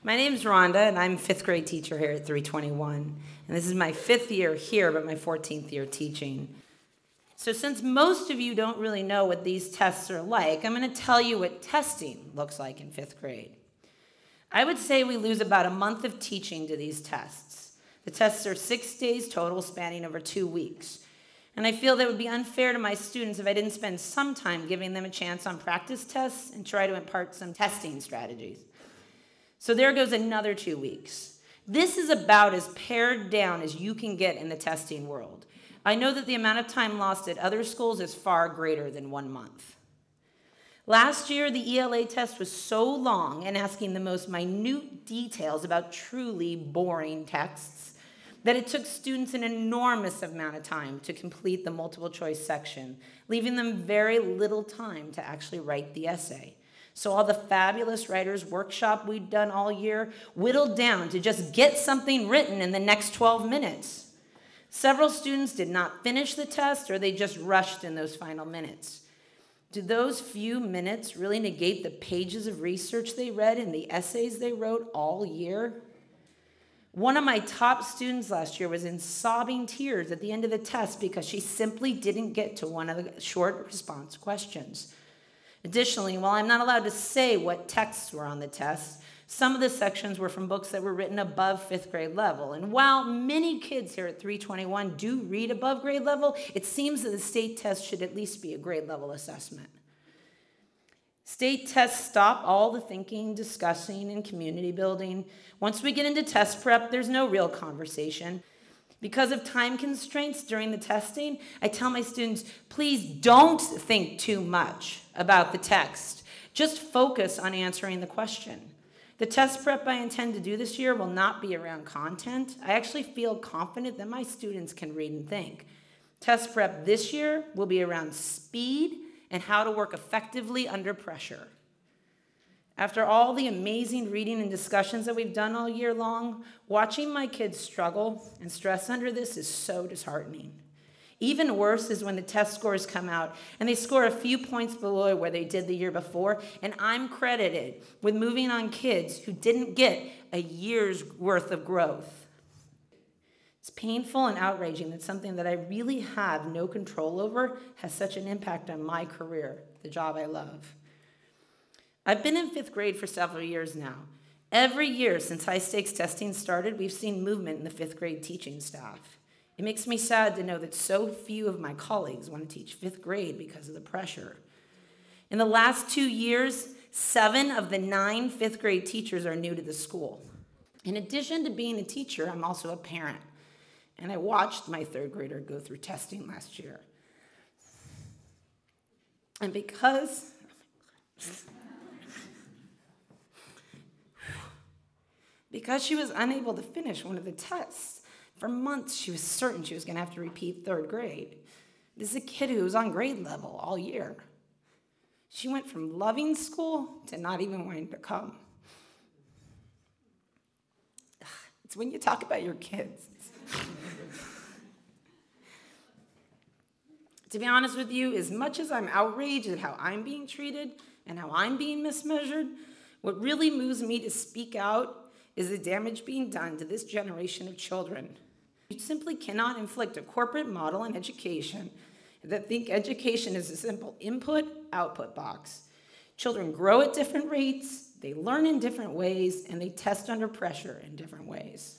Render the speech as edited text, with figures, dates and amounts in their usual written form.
My name's Ronda, and I'm a fifth grade teacher here at 321. And this is my 5th year here, but my 14th year teaching. So since most of you don't really know what these tests are like, I'm going to tell you what testing looks like in 5th grade. I would say we lose about a month of teaching to these tests. The tests are 6 days total, spanning over 2 weeks. And I feel that it would be unfair to my students if I didn't spend some time giving them a chance on practice tests and try to impart some testing strategies. So there goes another 2 weeks. This is about as pared down as you can get in the testing world. I know that the amount of time lost at other schools is far greater than 1 month. Last year, the ELA test was so long and asking the most minute details about truly boring texts that it took students an enormous amount of time to complete the multiple choice section, leaving them very little time to actually write the essay. So all the fabulous writers workshop we'd done all year whittled down to just get something written in the next 12 minutes. Several students did not finish the test, or they just rushed in those final minutes. Do those few minutes really negate the pages of research they read and the essays they wrote all year? One of my top students last year was in sobbing tears at the end of the test because she simply didn't get to one of the short response questions. Additionally, while I'm not allowed to say what texts were on the test, some of the sections were from books that were written above 5th grade level. And while many kids here at 321 do read above grade level, it seems that the state test should at least be a grade level assessment. State tests stop all the thinking, discussing, and community building. Once we get into test prep, there's no real conversation. Because of time constraints during the testing, I tell my students, please don't think too much about the text. Just focus on answering the question. The test prep I intend to do this year will not be around content. I actually feel confident that my students can read and think. Test prep this year will be around speed and how to work effectively under pressure. After all the amazing reading and discussions that we've done all year long, watching my kids struggle and stress under this is so disheartening. Even worse is when the test scores come out and they score a few points below where they did the year before, and I'm credited with moving on kids who didn't get a year's worth of growth. It's painful and outraging that something that I really have no control over has such an impact on my career, the job I love. I've been in 5th grade for several years now. Every year since high stakes testing started, we've seen movement in the 5th grade teaching staff. It makes me sad to know that so few of my colleagues want to teach 5th grade because of the pressure. In the last 2 years, 7 of the 9 5th grade teachers are new to the school. In addition to being a teacher, I'm also a parent. And I watched my 3rd grader go through testing last year. And because she was unable to finish one of the tests, for months she was certain she was going to have to repeat 3rd grade. This is a kid who was on grade level all year. She went from loving school to not even wanting to come. It's when you talk about your kids. To be honest with you, as much as I'm outraged at how I'm being treated and how I'm being mismeasured, what really moves me to speak out is the damage being done to this generation of children. You simply cannot inflict a corporate model in education that think education is a simple input-output box. Children grow at different rates, they learn in different ways, and they test under pressure in different ways.